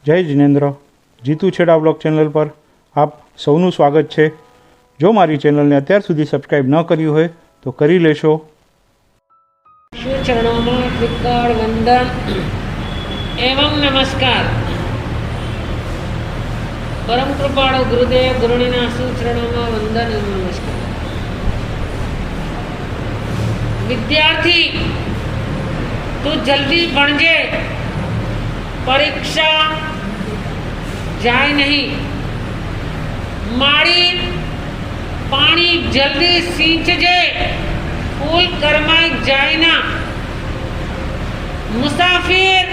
જય જિનેન્દ્ર, જીતુ છેડા blog channel પર આપ સૌનું સ્વાગત છે। જો મારી ચેનલને અત્યાર સુધી સબસ્ક્રાઈબ ન કર્યું હોય તો કરી લેશો। चरणों विकट वंदन एवं नमस्कार। परम कृपाळु गुरुदेव गुरुणीना चरणों में वंदन एवं नमस्कार। विद्यार्थी तू जल्दी भणजे, परीक्षा जाए नहीं। माड़ी पानी जल्दी सींचजे, फूल करमाई जाए ना। मुसाफिर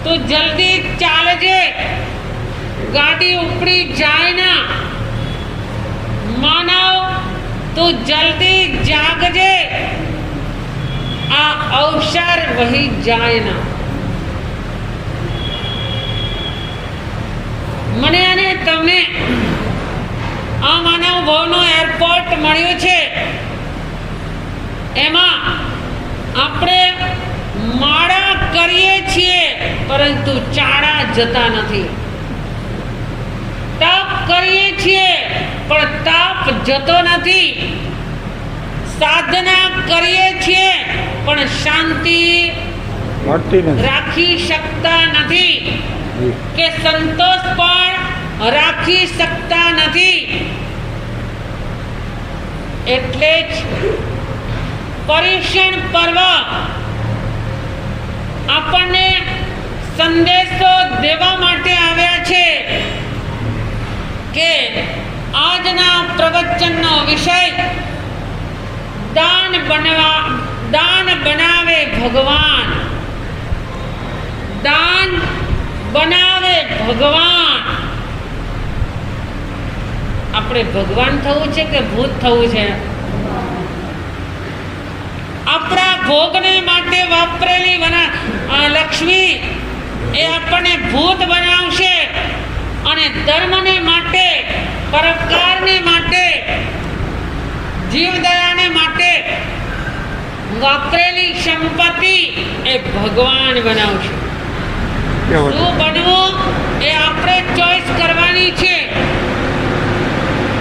तो जल्दी चालजे, गाड़ी उपड़ी जाए ना। मानव तो जल्दी जागजे, आ अवसर वही जाए ना। मने अने तमने आ मानव भवनो एरपोर्ट मळ्यो छे। एमा आपणे माड़ा करीए छीए परंतु चाड़ा जता नथी। तप करीए छीए पण तप जतो नथी। साधना करीए छीए पण शांति राखी शकता नथी के संतोष पण राखी सकता नथी। एटले ज परीक्षण पर्व आपने संदेशो देवा माटे आव्या छे के आजना प्रवचननो विषय दान बनावे भगवान। दान बनावे भगवान। आपणे भगवान थवुं छे के भूत थवुं छे? अपना भोगने माटे वापरेली लक्ष्मी ए अपने भूत बनावशे अने धर्मने माटे, परोपकारने माटे, जीवदयाने माटे वापरेली संपत्ति ए भगवान बनावशे। शुं बनवुं ए आपणे चॉइस करवानी छे।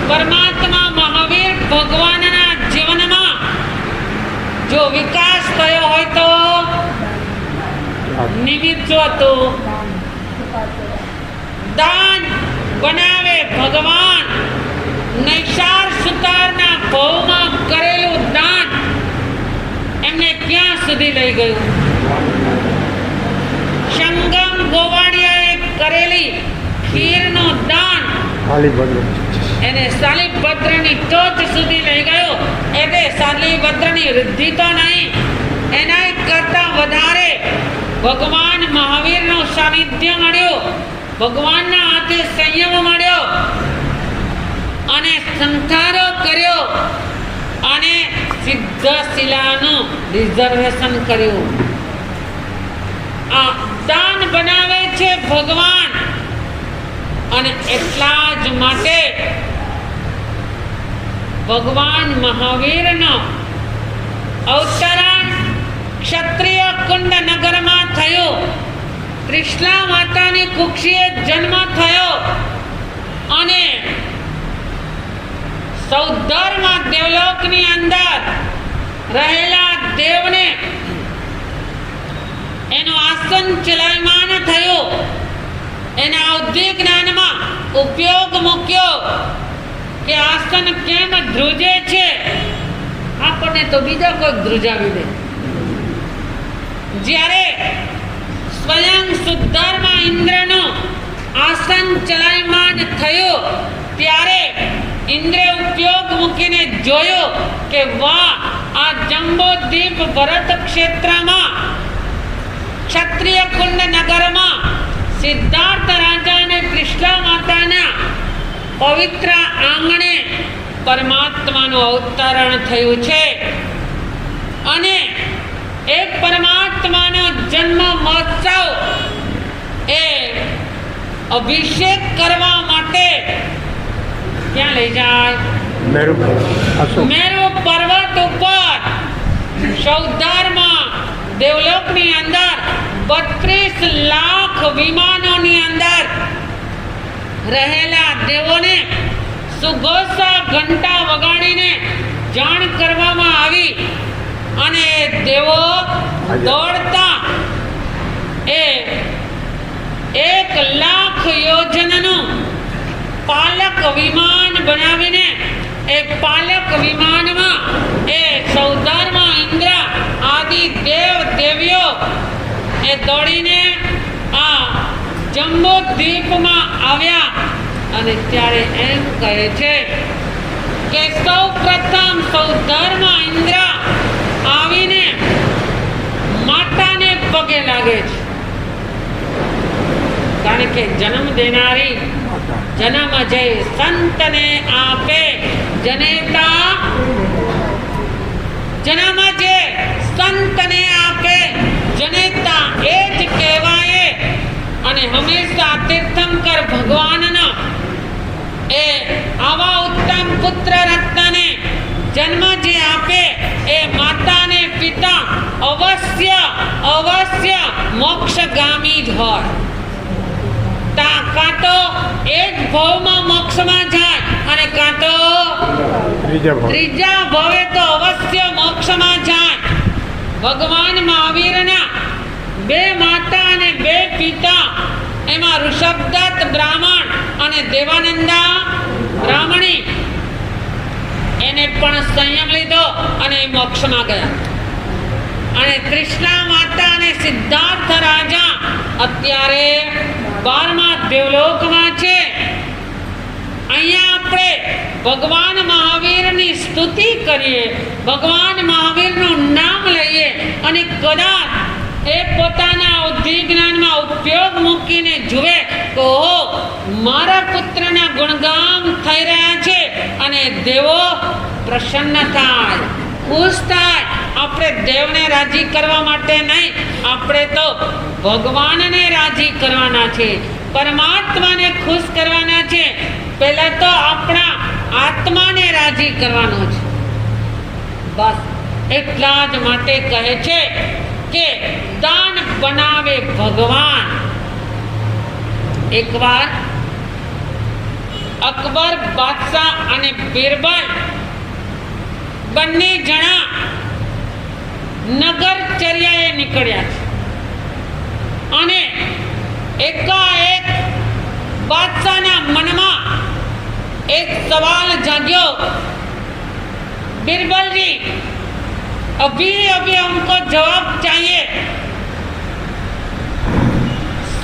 परमात्मा महावीर भगवानना जीवनमा जो विकास थयो होय तो निमित्त तो दान बनावे भगवान। नैसार सुतारना भवमां करेलुं दान एमने क्यां सुधी लई गयुं? संगम गोवाड़ियाए करेली खीरनो दान એને શાલિભદ્રની ટોચ સુધી લઈ ગયો। એટલે શાલિભદ્રની વૃદ્ધિ તો નહીં, એના કરતા વધારે ભગવાન મહાવીરનું સાનિધ્ય મળ્યું, ભગવાનના હાથે સંયમ મળ્યો અને સંથારો કર્યો અને સિદ્ધશિલાનું રિઝર્વેશન કર્યું। આ દાન બનાવે છે ભગવાન અને એટલા જ માટે भगवान महावीर नो अवतरण क्षत्रिय कुंड नगर में थयो। त्रिशला माता ने कुक्षीए जन्म थयो अने सौदर में देवलोक नी अंदर रहेला देव ने एनो आसन चलायमान थयो। एना औद्योगिक ज्ञान में उपयोग मूक्यो के आसन केम ध्रुजे छे। आपने तो बीजा कोई ध्रुजावी दे। ज्यारे स्वयं सुद्धर्मा इंद्रनो आसन चलायमान थयो त्यारे इंद्रे उपयोग मूकीने जोयो के वाह आ जंबोदीप भरत क्षेत्र में क्षत्रिय कुंड नगर में सिद्धार्थ राजा ने कृष्णा माता ने पवित्र आंगणे परमात्माનું અવતરણ થયું છે અને એક પરમાત્માનો જન્મ મહોત્સવ એ અભિષેક કરવા માટે ક્યાં લઈ જાય? મેરુ પર્વત ઉપર સૌદારમાં દેવલોકની અંદર 32 લાખ વિમાનોની અંદર રહેલા દેવોને સુઘોષા ઘંટા વગાડીને જાણ કરવામાં આવી અને દેવો દોડતા એ 1,00,000 યોજનનું પાલક વિમાન બનાવીને એ પાલક વિમાનમાં એ સૌધર્મા ઇન્દ્ર આદિ દેવ દેવીઓ એ દોડીને આ જંબુ દ્વીપમાં આવ્યા અને ત્યારે એમ કહે છે કે સૌ પ્રથમ સૌધર્મા ઇન્દ્ર આવીને માતાને પગે લાગે છે, કારણ કે જન્મ દેનારી જન્મ જય સંતને આપે જનેતા, જન્મ જે સંતને આપે જનેતા એ જ કહેવાય. અને હંમેશા તીર્થંકર ભગવાનના એ આવા ઉત્તમ પુત્ર રત્નને જન્મ જે આપે એ માતાને પિતા અવશ્ય મોક્ષગામી જ હોય. કાં તો એ જ ભાવમાં મોક્ષમાં જાય અને કાં તો ત્રીજા ભાવે તો અવશ્ય મોક્ષમાં જાય. ભગવાન મહાવીરના 2 માતા અને 2 પિતા, એમાં ઋષભદત્ત બ્રાહ્મણ અને દેવાનંદા બ્રાહ્મણી, એને પણ સંયમ લીધો અને એ મોક્ષમાં ગયા. અને કૃષ્ણા માતા અને સિદ્ધાર્થ રાજા અત્યારે 12મા દેવલોકમાં છે. અહીંયા આપણે ભગવાન મહાવીરની સ્તુતિ કરીએ, ભગવાન મહાવીરનું નામ લઈએ અને કદાચ એ પોતાના બુદ્ધિ જ્ઞાનમાં ઉપયોગ મૂકીને જુએ કે ઓહો, મારા પુત્રના ગુણગાન થઈ રહ્યા છે અને દેવો પ્રસન્ન થાય, ખુશ થાય. આપણે દેવને રાજી કરવા માટે નહીં, આપણે તો ભગવાનને રાજી કરવાના છે, પરમાત્માને ખુશ કરવાના છે. પહેલા તો આપણા આત્માને રાજી કરવાનો છે. બસ એટલા જ માટે કહે છે કે દાન બનાવે ભગવાન. એકવાર અકબર બાદશાહ અને બિરબલ બંને જણા નગરચર્યાએ નીકળ્યા છે અને એકાએક બાદશાહના મનમાં एक सवाल जाग्यो, बिरबल जी अभी अभी हमको जवाब चाहिए,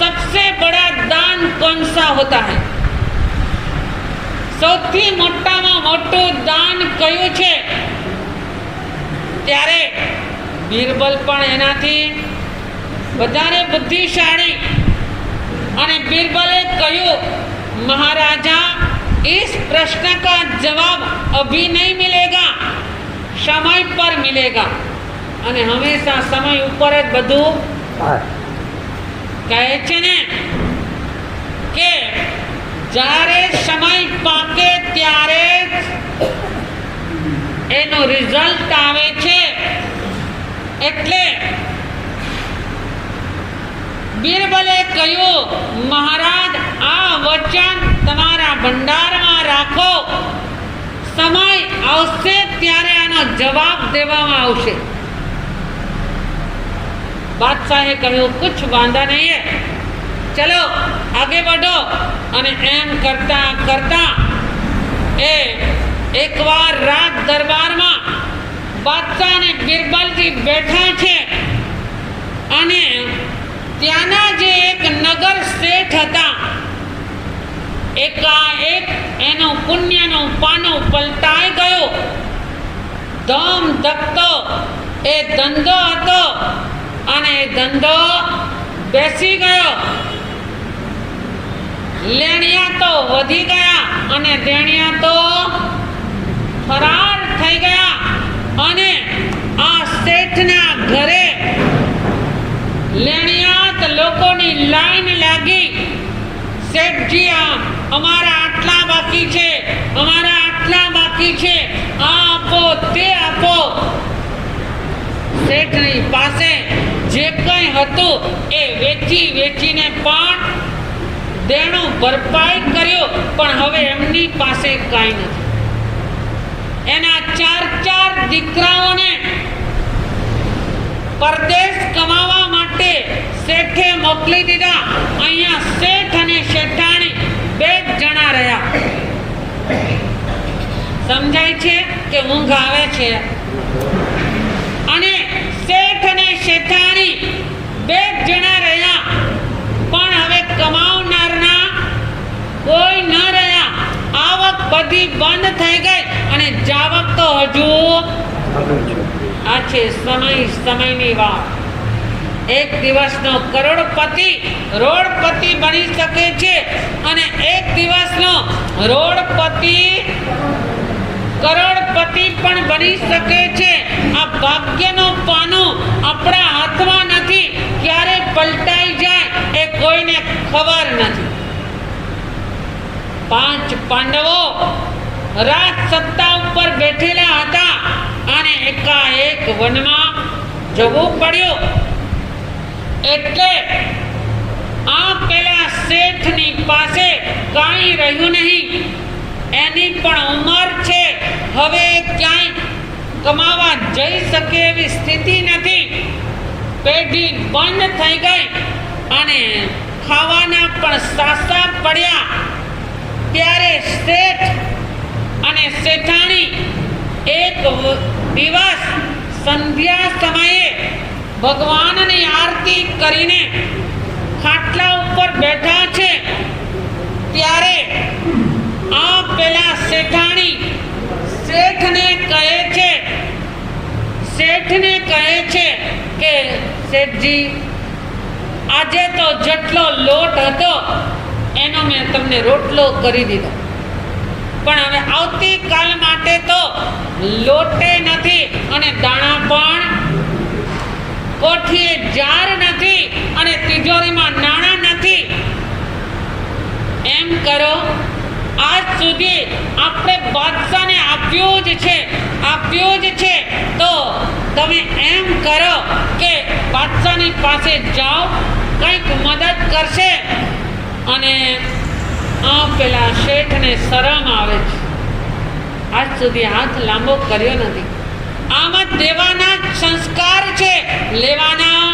सबसे बड़ा दान कौन सा होता है? સૌથી મોટામાં મોટું દાન કયું છે? ત્યારે બિરબલ પણ એનાથી વધારે બુદ્ધિશાળી અને બિરબલે કહ્યું, महाराजा इस प्रश्न का जवाब अभी नहीं मिलेगा, समय पर मिलेगा. અને હંમેશા સમય ઉપર જ બધું કહે છે ને કે જ્યારે સમય પાકે ત્યારે એનો રિઝલ્ટ આવે છે. એટલે બિરબલે કહ્યું, મહારાજ આ વચન તમારા ભંડારમાં રાખો, સમય આવશે ત્યારે આનો જવાબ દેવામાં આવશે. બાદશાહે કહ્યું, કુછ વાંધા નહીં હે, ચલો આગે बढ़ो. અને એમ કરતા કરતા એ એકવાર રાજ દરબારમાં બાદશાહ અને બિરબલજી બેઠા છે અને ત્યાંના જે એક નગર શેઠ હતા, એકાએક એનો પુણ્યનો પાનો પલટાઈ ગયો. ધમ ધકતો એ ધંધો હતો અને એ ધંધો બેસી ગયો. લેણિયા તો વધી ગયા અને દેણિયા તો ફરાર થઈ ગયા. અને આ શેઠના ઘરે લેણિયાત લોકોની લાઈન લાગી. શેઠજી, અમારા આટલા બાકી છે, અમારા આટલા બાકી છે, આ આપો તે આપો. શેઠની પાસે જે કંઈ હતું એ વેચીને પણ દેણું ભરપાઈ કર્યો, પણ હવે એમની પાસે કાંઈ નથી. એના 4 દીકરાઓને પરદેશ કમાવા માટે શેઠે મોકલી દીધા. અહીંયા શેઠ અને શેઠાણી 2 જણા રહ્યા. સમજાય છે કે ઊંઘ આવે છે? અને શેઠ અને શેઠાણી 2 જણા રહ્યા, પણ હવે કમાવનારના કોઈ ન રહ્યા. આવક બધી બંધ થઈ ગઈ અને જાવક તો હજુ આ છે. સમયની વાત. એક દિવસનો કરોડપતિ રોડપતિ બની શકે છે, અને એક દિવસનો રોડપતિ કરોડપતિ પણ બની શકે છે. આ ભાગ્યનો પાનું આપણા હાથમાં નથી. ક્યારે પલટાઈ જાય એ કોઈને ખબર નથી. 5 પાંડવો રાજ સત્તા ઉપર બેઠેલા હતા અને એકાએક વનમાં જવું પડ્યું. એટલે આ પેલા શેઠની પાસે કાંઈ રહ્યું નહીં. એની પણ ઉંમર છે, હવે ક્યાંય કમાવા જઈ શકે એવી સ્થિતિ નથી. પેઢી બંધ થઈ ગઈ અને ખાવાના પણ સાસા પડ્યા. ત્યારે શેઠ અને શેઠાણી એક દિવસ સંધ્યા સમયે ભગવાનની આરતી કરીને ખાટલા ઉપર બેઠા છે. ત્યારે આ પેલા શેઠાણી શેઠને કહે છે કે શેઠજી, આજે તો જેટલો લોટ હતો એનો મેં તમને રોટલો કરી દીધો, પણ હવે આવતીકાલ માટે તો લોટે નથી અને દાણા પણ કોઠીએ જાર નથી અને તિજોરીમાં નાણાં નથી. એમ કરો, આજ સુધી આપણે બાદશાહને આપ્યું જ છે, તો તમે એમ કરો કે બાદશાહની પાસે જાઓ, કંઈક મદદ કરશે. અને આ પેલા શેઠને શરમ આવે છે. આજ સુધી હાથ લાંબો કર્યો નથી. આમાં દેવાના સંસ્કાર છે, લેવાના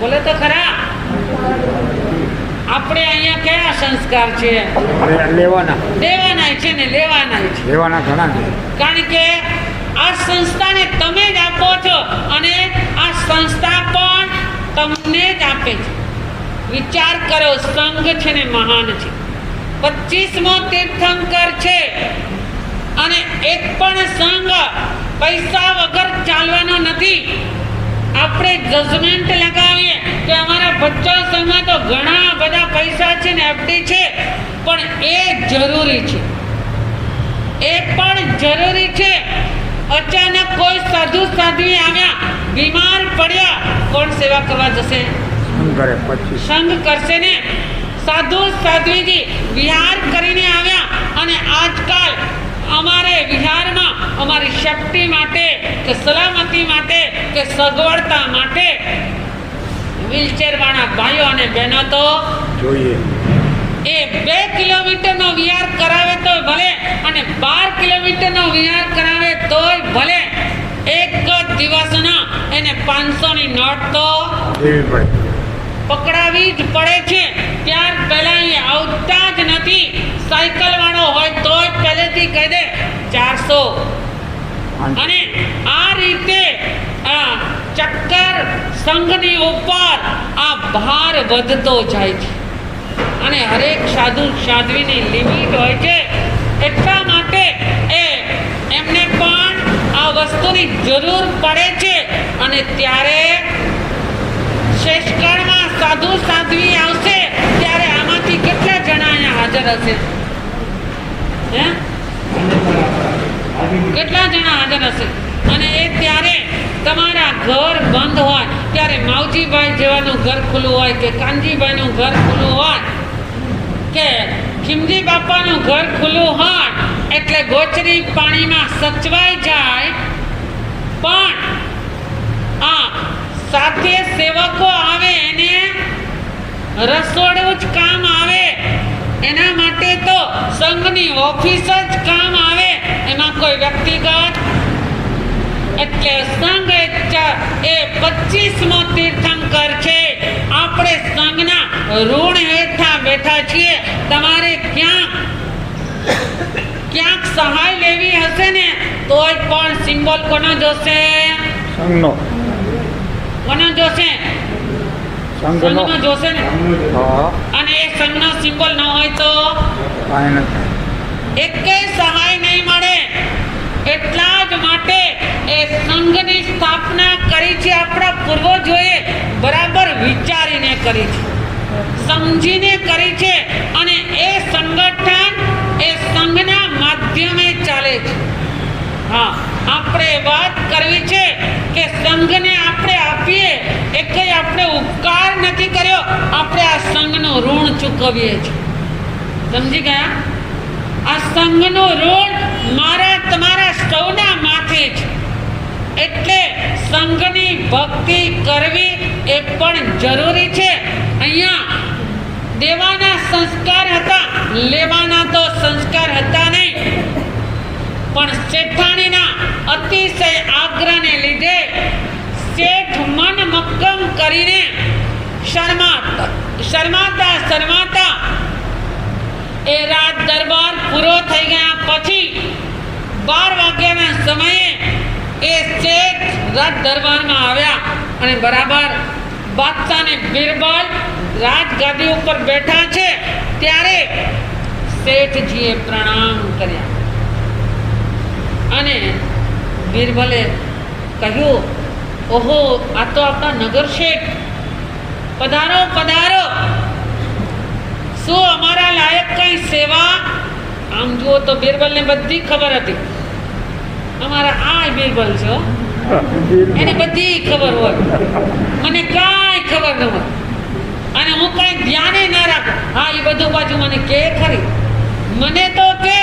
બોલે તો ખરા. આપણે અહીંયા કયા સંસ્કાર છે? દેવાના છે ને લેવાના છે. કારણ કે આ સંસ્થાને તમે જ આપો છો અને આ સંસ્થા પણ તમને જ આપે છે. વિચાર કરો, સંઘ છે ને મહાન છે. 25મો તીર્થંકર છે અને એક પણ સંઘ પૈસા વગર ચાલવાનો નથી. આપણે જજમેન્ટ લગાવીએ કે અમારા ભચાઉ સંઘમાં તો ઘણા બધા પૈસા છે ને એફડી છે, પણ એ જરૂરી છે, એ પણ જરૂરી છે. અચાનક કોઈ સાધુ સાધ્વી આવ્યા, બીમાર પડ્યા, કોણ સેવા કરવા જશે? સંઘ કરશે ને. સાધુ સાધ્વીજી વિહાર કરીને આવ્યા અને આજકાલ અમારે વિહારમાં અમારી સેફટી માટે કે સલામતી માટે કે સગવડતા માટે વ્હીલચેર વાળા ભાઈઓ અને બહેનો તો જોઈએ. એ 2 કિલોમીટરનો વિહાર કરાવે તો ભલે અને 12 કિલોમીટરનો વિહાર કરાવે તોય ભલે. એક જ દિવસના એને 500ની નોટ તો પકડાવી જ પડે છે. ત્યાર પહેલા એ આવતા જ નથી. સાયકલ વાળો હોય તોય પહેલેથી કહી દે 400. અને આ રીતે ચક્કર સંઘની ઉપર આ ભાર વધતો જાય છે અને હરેક સાધુ સાધ્વીની લિમિટ હોય છે. એટલા માટે એમને પણ આ વસ્તુની જરૂર પડે છે. અને ત્યારે શેષકાળમાં સાધુ સાધ્વી આવશે ત્યારે આમાંથી કેટલા જણા અહીંયા હાજર હશે? કેટલા જણા હાજર હશે? અને એ ત્યારે તમારા ઘર બંધ હોય ત્યારે માવજીભાઈ જેવાનું ઘર ખુલ્લું હોય કે કાનજીભાઈનું ઘર ખુલ્લું હોય કે ખીમજી બાપાનું ઘર ખુલ્લું હોય એટલે ગોચરી પાણીમાં સચવાઈ જાય. પણ આ સાથે સેવકો આવે એને રસોડું જ કામ આવે, એના માટે તો સંઘની ઓફિસ જ કામ આવે, એમાં કોઈ વ્યક્તિગત. એટલે સંઘ એ 25મો તીર્થંકર છે. આપણે સંઘના ઋણ હેઠા બેઠા છીએ. તમારે ક્યાંક સહાય લેવી હશે ને તોય પણ સિમ્બોલ કોનો જોશે? સંઘનો. કોનો જોશે? સંઘનો જોશે ને. હા. અને એ સંઘનો સિમ્બોલ ન હોય તો કાંઈ નથી. એકેય સહાય નહીં મળે. એટલા જ માટે એ સંઘની સ્થાપના કરી છે આપણા પૂર્વજોએ. બરાબર વિચારીને કરી છે, સમજીને કરી છે. અને એ સંગઠન એ સંઘના માધ્યમે ચાલે છે. હા, આપણે વાત કરવી છે કે સંઘને આપણે આપીએ એ કઈ આપણે ઉપકાર નથી કર્યો, આપણે આ સંઘનું ઋણ ચૂકવીએ છીએ. સમજી ગયા? આ સંઘનું ઋણ મારા તમારા સૌના માથે છે. એટલે સંઘની ભક્તિ કરવી એ પણ જરૂરી છે. અહીંયા દેવાના સંસ્કાર હતા, લેવાના તો સંસ્કાર હતા નહીં. પણ શેઠાણીના અતિશય આગ્રહને લીધે શેઠ મન મક્કમ કરીને શરમાતા એ રાત દરબાર પૂરો થઈ ગયા પછી 12 વાગ્યાના સમયે એ શેઠ રાજ દરબારમાં આવ્યા અને બરાબર બાદશાહને બિરબલ રાજગાદી ઉપર બેઠા છે ત્યારે શેઠજીએ પ્રણામ કર્યા અને બિરબલે કહ્યું, ઓહો, આ તો આપણા નગર શેઠ, પધારો પધારો, શું અમારા લાયક કઈ સેવા? આમ જુઓ તો બિરબલને બધી ખબર હતી. અમારા આ બિરબલ છે હો. એને બધી ખબર હોય, મને કાંઈ ખબર ન હોય અને હું કાંઈ ધ્યાને ના રાખું. હા, એ બધું બાજુ મને કે ખરી, મને તો કે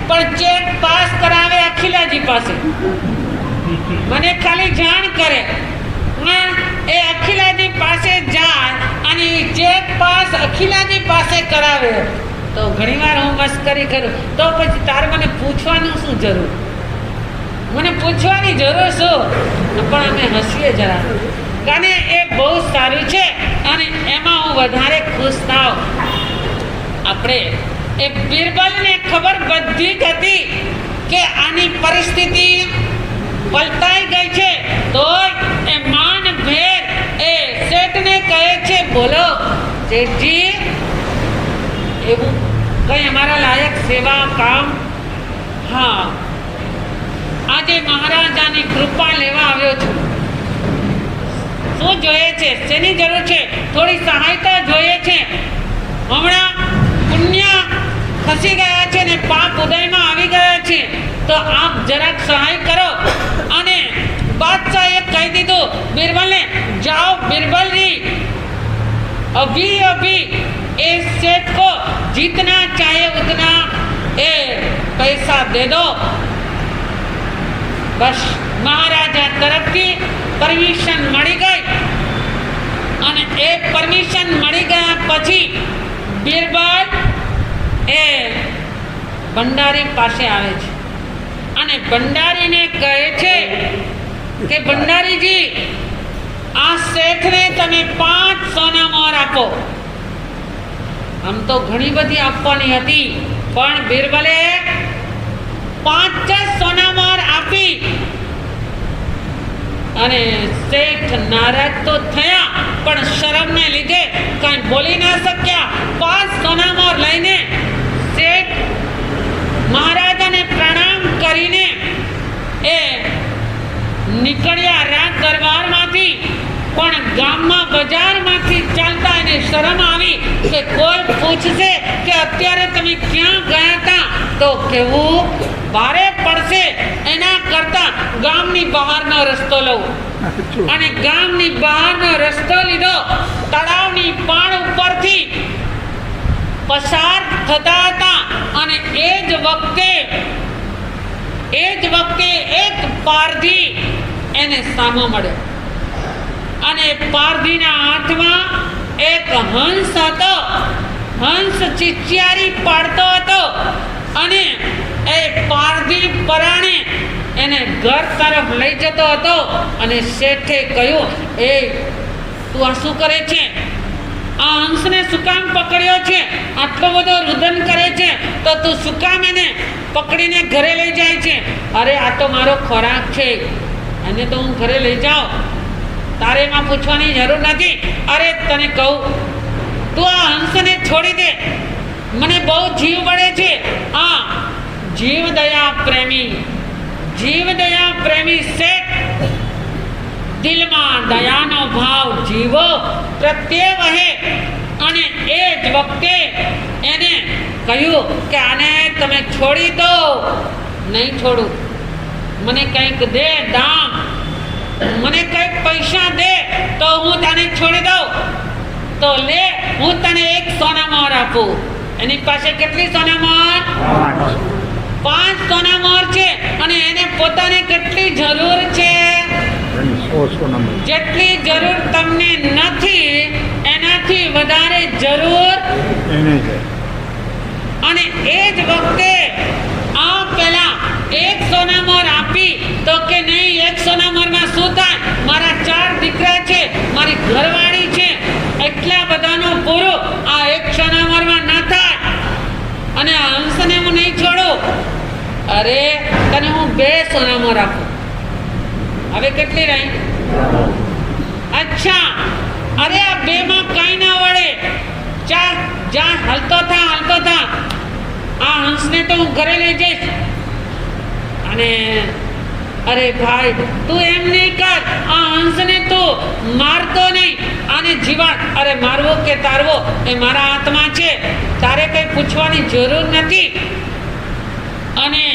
પણ ચેક પાસ કરાવે અખિલાજી પાસે. મને ખાલી જાણ કરે. એ અખિલાજી પાસે જાય અને ચેક પાસ અખિલાજી પાસે કરાવે તો ઘણીવાર હું મસ્કરી કરું, તો પછી તારે મને પૂછવાનું શું જરૂર? મને પૂછવાની જરૂર શું? પણ અમે હસીએ જરા, કારણ એ બહુ સારું છે અને એમાં હું વધારે ખુશ થાવ. આપણે એ બિરબલને ખબર બધી જ હતી કે આની પરિસ્થિતિ પલટાઈ ગઈ છે, તો એ માનભેર એ શેઠને કહે છે, બોલો શેઠજી, એવું કઈ અમારા લાયક સેવા કામ? હા, આજે મહારાજાની કૃપા લેવા આવ્યો છું. શું જોઈએ છે? શેની જરૂર છે? થોડી સહાયતા જોઈએ છે. હમણાં પુણ્ય ખસી ગયા છે ને પાપ ઉદયમાં આવી ગયા છે, તો આપ જરાક સહાય કરો. અને બાદશાહે કહી દીધું બિરબલને, જાઓ બિરબલજી, अभी अभी इस सेठ को जितना चाहे उतना ए पैसा दे दो. बस મહારાજા તરફથી પરમિશન મળી ગઈ અને એ પરમિશન મળી ગયા પછી બિરબલ એ ભંડારી પાસે આવે છે અને ભંડારીને કહે છે કે ભંડારીજી, આ શેઠને તમે 5 સોના મોહર આપો. આમ તો ઘણી બધી આપવાની હતી, પણ બિરબલે 5 જ સોના મોહર આપી અને શેઠ નારાજ તો થયા, પણ શરમને લીધે કાંઈ બોલી ના શક્યા. 5 સોના મોહર લઈને શેઠ મહારાજાને પ્રણામ કરીને એ નીકળ્યા રાજ દરબારમાંથી. પણ ગામમાં બજારમાંથી ચાલતા એને શરમ આવી કે કોઈ પૂછશે કે અત્યારે તમે ક્યાં ગયા હતા તો કેવું ભારે પડશે. એના કરતા ગામની બહારનો રસ્તો લઉં. અને ગામની બહારનો રસ્તો લીધો. તળાવની પાળ ઉપરથી પસાર થતા હતા અને એ જ વખતે એક પારધી એને સામો મળ્યો અને પારધીના હાથમાં એક હંસ હતો. હંસ ચિચિયારી પાડતો હતો અને એ પારધી પરાણે એને ઘર તરફ લઈ જતો હતો. અને શેઠે કહ્યું, એ તું આ શું કરે છે? આ હંસને શું કામ પકડ્યો છે? આટલો બધો રુદન કરે છે તો તું શું કામ એને પકડીને ઘરે લઈ જાય છે? અરે આ તો મારો ખોરાક છે, એને તો હું ઘરે લઈ જાઉં, તારે એમાં પૂછવાની જરૂર નથી. અરે તને કહું, તું આ હંસને છોડી દે, મને બહુ જીવ બળે છે. આ જીવદયા પ્રેમી શેઠ દિલમાં દયાનો ભાવ જીવો પ્રત્યે વહે. અને એ જ વખતે એને કહ્યું કે આને તમે છોડી દો. નહીં છોડું, મને કંઈક દે દામ, મને કંઈક પૈસા દે તો હું તને છોડી દઉં. તો લે, હું તને 1 સોનામોહર આપું. એની પાસે કેટલી સોનામોહર? 5 સોનામોહર છે. અને એને પોતાને કેટલી જરૂર છે? 100 સોનામોહર. જેટલી જરૂર તમને નથી એનાથી વધારે જરૂર એને છે. અને એ જ વખતે આ પેલા 1 સોનામોહર આપી તો કે નહીં, 1 સોનામોહરમાં શું થાય? મારા 4 દીકરા છે, મારી ઘરવાળી છે, એટલા બધાનો પૂરો આ 1 સોનામોહરમાં ના થાય. અને આ હંસને હું નહીં છોડું. અરે તને હું 2 સોનામોહર આપું. હવે કેટલી રહી? અચ્છા, અરે આ 2 માં કઈ ના વળે. ચાલ જા, હલતો થા. આ હંસને તો હું ઘરે લઈ જઈશ. અને અરે ભાઈ, તું એમ નહીં કર, આ હંસને તું મારતો નહીં, આને જીવાત. અરે મારવો કે તારવો એ મારા હાથમાં છે, તારે કંઈ પૂછવાની જરૂર નથી. અને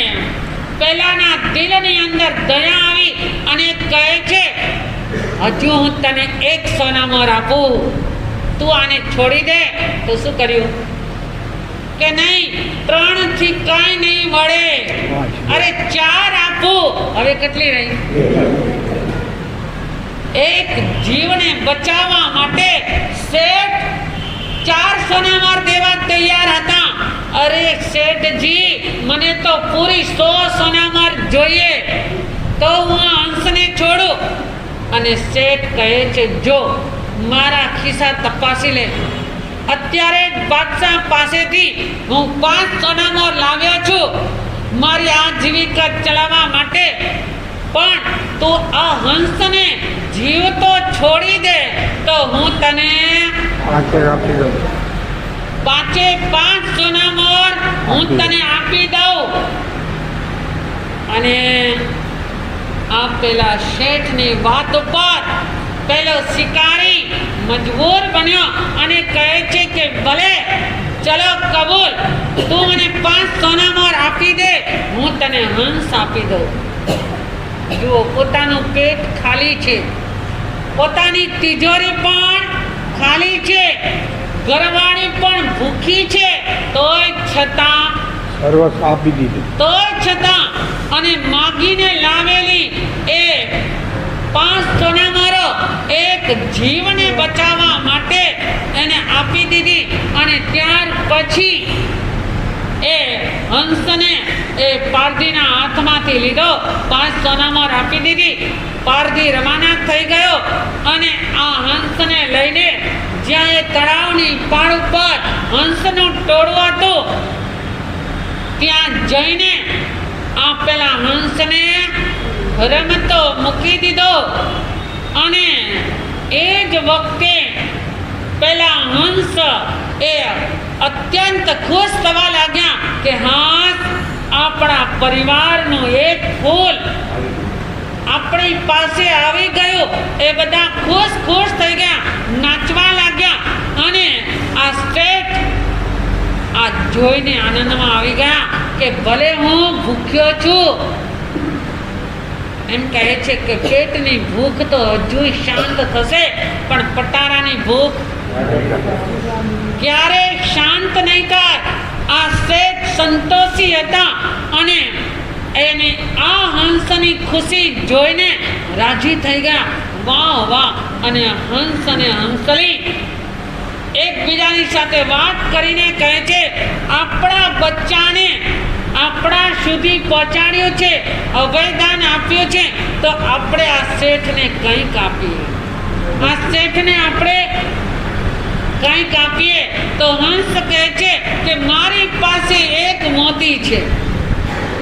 પેલાના દિલની અંદર દયા આવી અને કહે છે, હજુ હું તને 1 સોનામોહર આપું, તું આને છોડી દે. તો શું કર્યું કે નહીં, 3 થી કાંઈ નહીં મળે. અરે 4 આપું. હવે કેટલી રહી? 1 જીવને બચાવવા માટે શેઠ 4 સોનામોહર દેવા તૈયાર હતા. અરે શેઠજી, મને તો પૂરી 100 સોનામોહર જોઈએ તો હું આ હંસને છોડું. અને શેઠ કહે છે, જો મારા ખિસ્સા તપાસી લે, અત્યારે જ બાદશાહ પાસેથી હું 5 સોનામોહર લાવ્યો છું મારી આજીવિકા ચલાવવા માટે. પણ તું આ હંસને જીવતો છોડી દે તો હું તને 5 આપી દઉં. 5 સોનામોહર હું તને આપી દઉં. અને આ પેલા શેઠની વાત ઉપર પેલો શિકારી મજબૂર બન્યો અને કહે છે કે ભલે, ચલો કબૂલ, તું મને 5 સોનામોહર આપી દે, હું તને હંસ આપી દઉં. જુઓ, પોતાનું પેટ ખાલી છે, પોતાની તિજોરી પણ ખાલી છે, ઘરવાળી પણ ભૂખી છે, તોય છતાં અને માગીને લાવેલી એ 5 સોનામોહરો 1 જીવને બચાવવા માટે એને આપી દીધી. અને ત્યાર પછી એ હંસને એ પારધીના હાથમાંથી લીધો, 5 સોનામોહર આપી દીધી. પારધી રવાના થઈ ગયો અને આ હંસને લઈને જ્યાં એ તળાવની પાળ ઉપર હંસનું ટોળું હતું ત્યાં જઈને આ પેલા હંસને રમતો મૂકી દીધો. અને એ જ વખતે પેલા હંસ એ અત્યંત ખુશ થવા લાગ્યા કે હંસ, આપણા પરિવારનું એક ફૂલ આપણી પાસે આવી ગયું. એ બધા ખુશ થઈ ગયા, નાચવા લાગ્યા. અને આ શેઠ આ જોઈને આનંદમાં આવી ગયા કે ભલે હું ભૂખ્યો છું, એમ કહે છે કે પેટની ભૂખ તો હજુ શાંત થશે, પણ પટારાની ભૂખ ક્યારે શાંત નહીં થાય. આ શેઠ સંતોષી હતા અને એને આ હંસની ખુશી જોઈને રાજી થઈ ગયા. વાહ વાહ. અને હંસ અને હંસલી એકબીજાની સાથે વાત કરીને કહે છે આપણા બચ્ચાને આપણા સુધી પહોંચાડ્યું છે, અભયદાન આપ્યું છે, તો આપણે આ શેઠને કંઈક આપીએ. આ શેઠને આપણે કંઈક આપીએ. તો હંસ કહે છે કે મારી પાસે એક મોતી છે,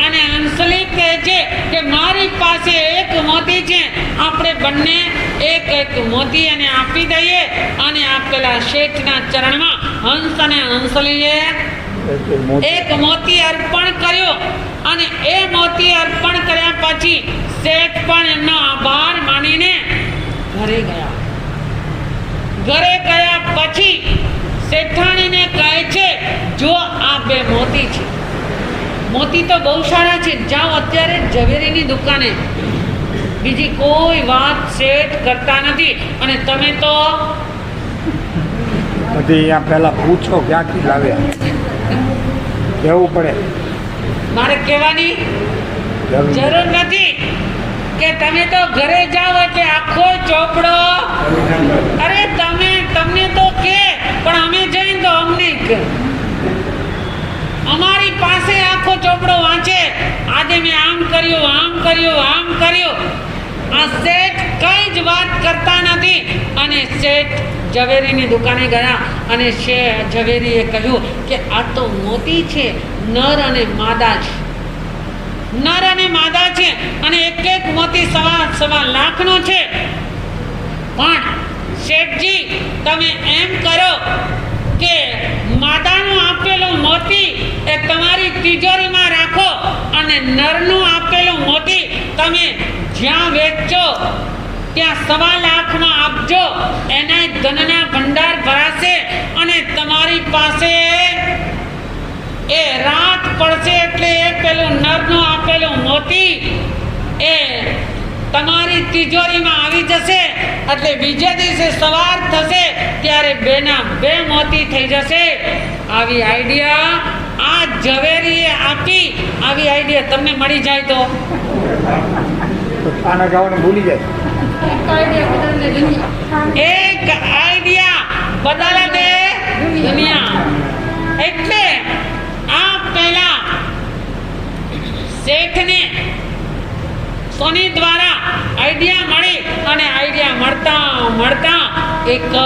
અને હંસલી કહે છે કે મારી પાસે એક મોતી છે. આપણે બંને એક એક મોતી એને આપી દઈએ. અને આપેલા શેઠના ચરણમાં હંસ અને હંસલીએ એક મોતી અર્પણ કર્યો. અને એ મોતી અર્પણ કર્યા પછી શેઠ પણ એમનો આભાર માનીને ઘરે ગયા. ઘરે ગયા પછી શેઠાણીને કહે છે જો આ બે મોતી છે, મોતી તો બહુ સારા છે, જાઓ અત્યારે ઝવેરીની દુકાને. બીજી કોઈ વાત શેઠ કરતા નથી. અને તમે તો બધી અહીંયા પહેલાં પૂછો ક્યાંથી લાવ્યા, કહેવું પડે. મારે કહેવાની જરૂર નથી કે તમે તો ઘરે જાઓ એટલે આખો ચોપડો. અરે તમને તો કે, પણ અમે જઈને તો અમને કે અમારી પાસે આખો ચોપડો વાંચે. આજે મેં આમ કર્યું, આમ કર્યું, આમ કર્યું. આ શેઠ કઈ જ વાત કરતા નથી. અને શેઠ ઝવેરીની દુકાને ગયા અને ઝવેરીએ કહ્યું કે આ તો મોતી છે, નર અને માદા છે. નર અને માદા છે અને એક એક મોતી સવા લાખનો છે. પણ શેઠજી તમે એમ કરો કે માદાનું આપેલું મોતી એ તમારી તિજોરીમાં રાખો, અને નરનું આપેલું મોતી તમે જ્યાં વેચો ત્યાં 1.25 લાખમાં આપજો. એના ધનના ભંડાર ભરાશે અને તમારી પાસે એ રાત પડશે એટલે એ પેલું નરનું આપેલું મોતી એ તમારી તિજોરીમાં આવી જશે. એટલે બીજે દિવસે સવાર થશે ત્યારે બેના બે મોતી થઈ જશે. આવી આઈડિયા આ ઝવેરીએ આપી. આવી આઈડિયા તમને મળી જાય તો આના ગાવાનું ભૂલી જાય. એક આઈડિયા બદલે દે દુનિયા. એટલે આ પહેલા શેઠને સોની દ્વારા આઈડિયા મળી. અને આઈડિયા મળતા એક જ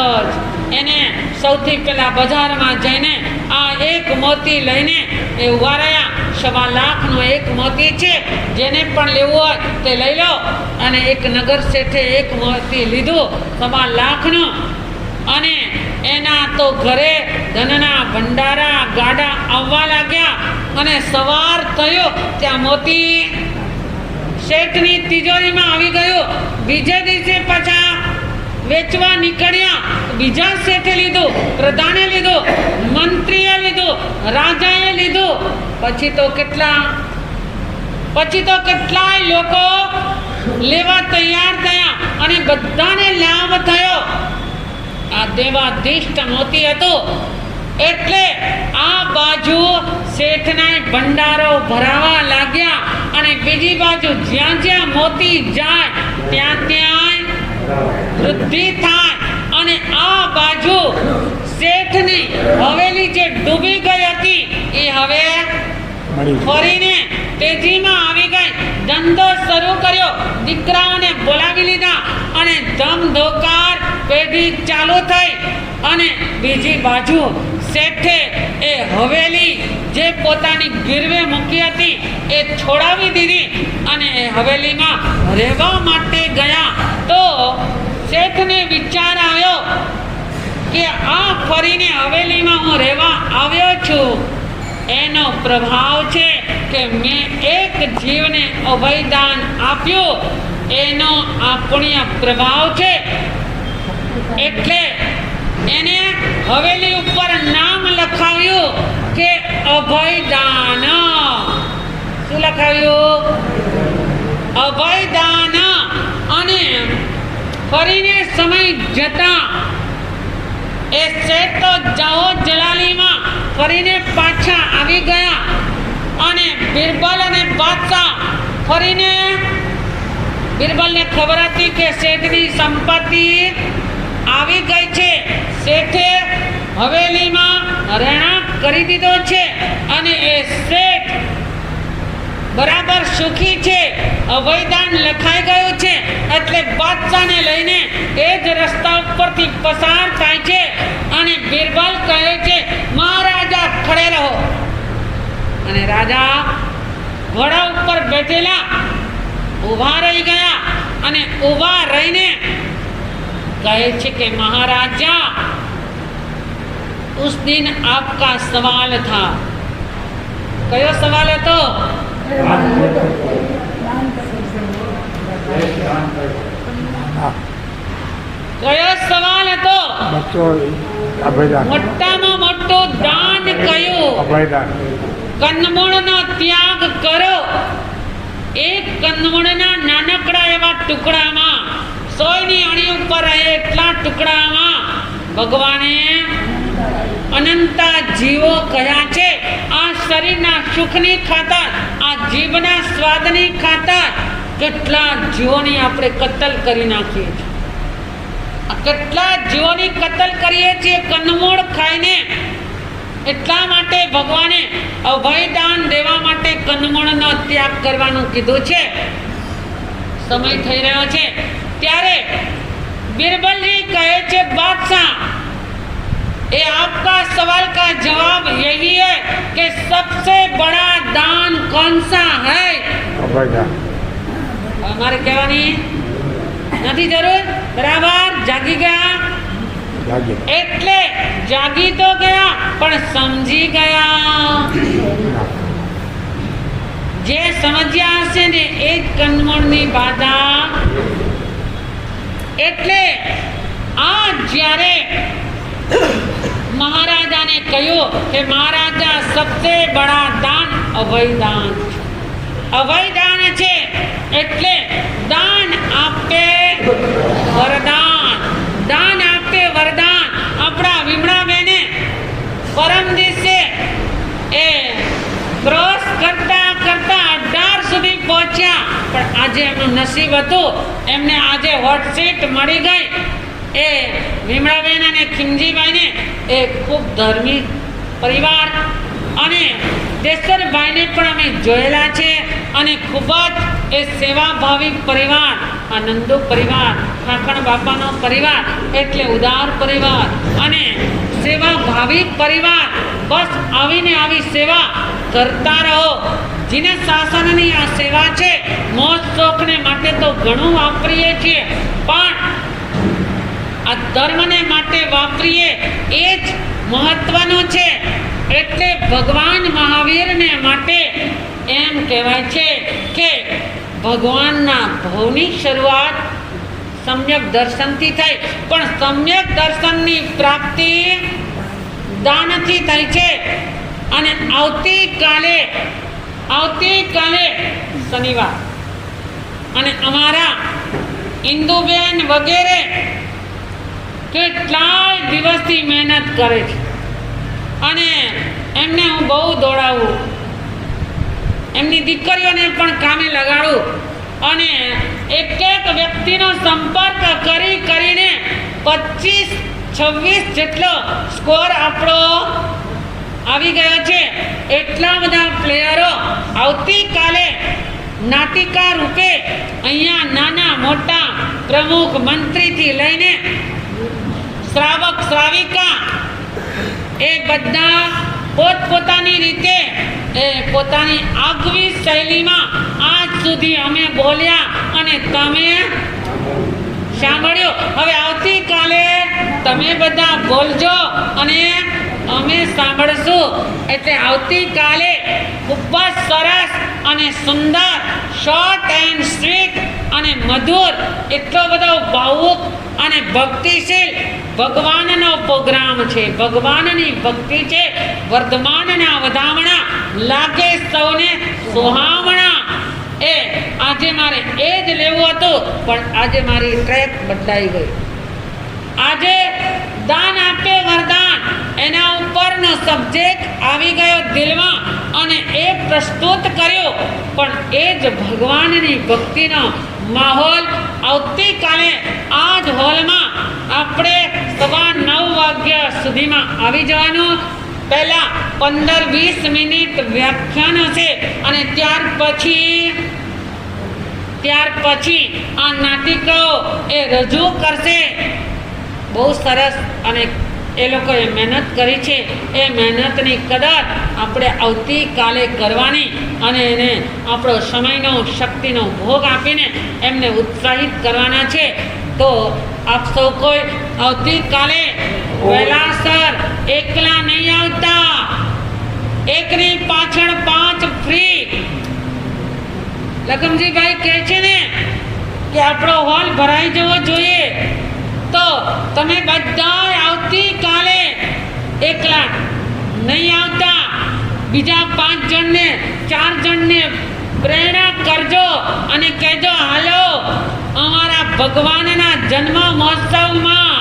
એને સૌથી પહેલા બજારમાં જઈને આ એક મોતી લઈને એ ઉભા રહ્યા. 1.25 લાખનો એક મોતી છે, જેને પણ લેવું હોય તે લઈ લો. અને એક નગર શેઠે એક મોતી લીધું 1.25 લાખનું. અને એના તો ઘરે ધનના ભંડારા ગાડા આવવા લાગ્યા. અને સવાર થયો ત્યાં મોતી શેઠની તિજોરીમાં આવી ગયું. બીજે દિવસે પાછા વેચવા નીકળ્યા. બીજા શેઠે લીધું, પ્રધાને લીધું, મંત્રીએ લીધું, રાજાએ લીધું. પછી તો કેટલાય લોકો લેવા તૈયાર થયા અને બધાને લાભ થયો. આ દેવાધિષ્ઠ મોતી હતું. એટલે આ બાજુ શેઠના ભંડારો ભરાવા લાગ્યા. અને બીજી બાજુ જ્યાં જ્યાં મોતી જાય ત્યાં વૃદ્ધિ થાય. અને આ બાજુ શેઠની હવેલી જે ડૂબી ગઈ હતી એ હવે ફરીને તેજીમાં આવી ગઈ. ધંધો શરૂ કર્યો, દીકરાઓને બોલાવી લીધા અને ધમધોકાર પેઢી ચાલુ થઈ. અને બીજી બાજુ શેઠે એ હવેલી જે પોતાની ગીરવે મૂકી હતી એ છોડાવી દીધી અને એ હવેલીમાં રહેવા માટે ગયા. તો શેઠને વિચાર આવ્યો કે આ ફરીને હવેલીમાં હું રહેવા આવ્યો છું, એનો પ્રભાવ છે કે મેં એક જીવને અભયદાન આપ્યું, એનો આ પુણ્ય પ્રભાવ છે. એટલે એને હવેલી ઉપર નામ લખાવ્યું કે અભયદાન. શું લખાવ્યું? અભયદાન. અને ફરીને સમય જતા એ શેઠ તો જાઓ જલાલીમાં ફરીને પાછા આવી ગયા. અને બિરબલ અને બાદશાહ ફરીને બિરબલને ખબર હતી કે શેઠની સંપત્તિ આવી ગઈ છે. શેઠે હવેલીમાં રહેણાંક કરી દીધો છે અને એ શેઠ બરાબર સુખી છે. અભયદાન લખાઈ ગયું છે એટલે બાદશાહને લઈને એ જ રસ્તા ઉપરથી પસાર થાય છે અને બિરબલ કહે છે, મહારાજા ખડે રહો. અને રાજા ઘોડા ઉપર બેઠેલા ઊભા રહી ગયા અને ઊભા રહીને કહે છે કે महाराजा उस दिन आपका सवाल था. कयो सवाल હતો? કયો સવાલ હતો? બચ્ચો અભયદાન. મોટામાં મોટું દાન કયું? અભયદાન. કંદમૂળનો ત્યાગ કરો. એક કંદમૂળના નાનકડા એવા ટુકડામાં, સોયની અણી ઉપર રહે એટલા ટુકડામાં ભગવાને અનંતા જીવો કહ્યા છે. આ શરીરના સુખની ખાતર, આ જીભના સ્વાદની ખાતર કેટલા જીવોની આપણે કતલ કરી નાખીએ છીએ. આ કેટલા જીવોની કતલ કરીએ છીએ કંદમૂળ ખાઈને. એટલા માટે ભગવાને અભયદાન દેવા માટે કંદમૂળનો ત્યાગ કરવાનું કીધું છે. સમય થઈ રહ્યો છે ત્યારે बिरबलजी कहे छे, बादशाह ये आपका सवाल का जवाब यही है कि सबसे बड़ा दान कौन सा है? हमारे कहवानी નથી જરૂર. બરાબર જાગી ગયા. એટલે જાગી તો ગયા પણ સમજી ગયા. જે સમજ્યા હશે ને એ જ કંદમૂળની બાધા. એટલે આ જ્યારે મહારાજાને કહ્યું કે મહારાજા સબસે બડા દાન અભયદાન છે. અભયદાન છે એટલે દાન આપે વરદાન. દાન આપે વરદાન. આપણા વિમળાબેને પરમ દિવસે એ ક્રોસ કરતા કરતા 18 સુધી પહોંચ્યા પણ આજે એમનું નસીબ હતું, એમને આજે હોટ સીટ મળી ગઈ. એ વિમળાબેન અને ખીમજીભાઈને એ ખૂબ ધાર્મિક પરિવાર અને દેસરભાઈને પણ અમે જોયેલા છે અને ખૂબ જ એ સેવાભાવી પરિવાર. આ નંદુ પરિવાર, ખાખણ બાપાનો પરિવાર એટલે ઉદાર પરિવાર અને સેવાભાવી પરિવાર. બસ આવીને આવી સેવા કરતા રહો. જેને શાસનની આ સેવા છે, મોજ શોખને માટે તો ઘણું વાપરીએ છીએ પણ આ ધર્મને માટે વાપરીએ એ જ મહત્વનું છે. એટલે ભગવાન મહાવીરને માટે એમ કહેવાય છે કે ભગવાનના ભવની શરૂઆત સમ્યક દર્શનથી થઈ પણ સમ્યક દર્શનની પ્રાપ્તિ દાનથી થઈ છે. અને આવતીકાલે શનિવાર અને અમારા ઇન્દુબેન વગેરે કેટલાય દિવસથી મહેનત કરે છે અને એમને હું બહુ દોડાવું, એમની દીકરીઓને પણ કામે લગાડું અને એક એક વ્યક્તિનો સંપર્ક કરીને 25-26 જેટલો સ્કોર આપણો આવી ગયો છે. એટલા બધા પ્લેયરો આવતીકાલે નાટિકા રૂપે અહીંયા નાના મોટા પ્રમુખ મંત્રીથી લઈને શ્રાવક શ્રાવિકા એ બધા પોતપોતાની રીતે એ પોતાની આગવી શૈલીમાં આજ સુધી અમે બોલ્યા અને તમે સાંભળ્યો. હવે આવતીકાલે તમે બધા બોલજો અને અમે સાંભળશું. એટલે આવતીકાલે ખૂબ જ સરસ અને સુંદર, શોર્ટ એન્ડ સ્વીટ અને મધુર, એટલો બધો ભાવુક અને ભક્તિશીલ ભગવાનનો પ્રોગ્રામ છે. ભગવાનની ભક્તિ છે. વર્ધમાનના વધામણા લાગે સૌને સુહામણા. એ આજે મારે એ જ લેવું હતું પણ આજે મારી ટ્રેક બદલાઈ ગઈ. આજે દાન આપે વરદાન એના ઉપરનો સબ્જેક્ટ આવી ગયો દિલમાં અને એ પ્રસ્તુત કર્યો પણ એ જ ભગવાનની ભક્તિનો માહોલ આવતીકાલે આ જ હોલમાં આપણે 9:15 વાગ્યા સુધીમાં આવી જવાનું. પહેલાં 15-20 મિનિટ વ્યાખ્યાન હશે અને ત્યાર પછી આ નાટિકાઓ એ રજૂ કરશે. બહુ સરસ અને એ લોકોએ મહેનત કરી છે. એ મહેનતની કદર આપણે આવતીકાલે કરવાની અને એને આપણો સમયનો શક્તિનો ભોગ આપીને એમને ઉત્સાહિત કરવાના છે. તો આપ સૌ કોઈ આવતીકાલે વહેલાસર એકલા નહીં આવતા. એકની પાછળ 5 ફ્રી. લખમજીભાઈ કહે છે ને કે આપણો હોલ ભરાઈ જવો જોઈએ. તો તમે બધા આવતીકાલે એકલા નહીં આવતા. બીજા 5 જણને 4 જણને પ્રેરણા કરજો અને કહેજો હાલો અમારા ભગવાનના જન્મ મહોત્સવમાં.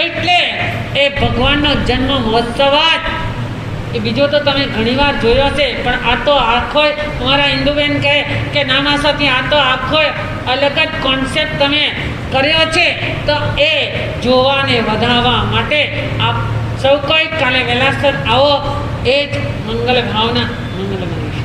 એટલે એ ભગવાનનો જન્મ મહોત્સવ જ એ બીજો તો તમે ઘણીવાર જોયો હશે, પણ આ તો આખો અમારા ઇન્દુબેન કહે કે નામાસાથી આ તો આખો અલગ જ કોન્સેપ્ટ તમે કર્યો છે. તો એ જોવાને વધારવા માટે આપ સૌ કોઈ કાલે વહેલાસર આવો. એ જ મંગલ ભાવના મંગલ મનીષ.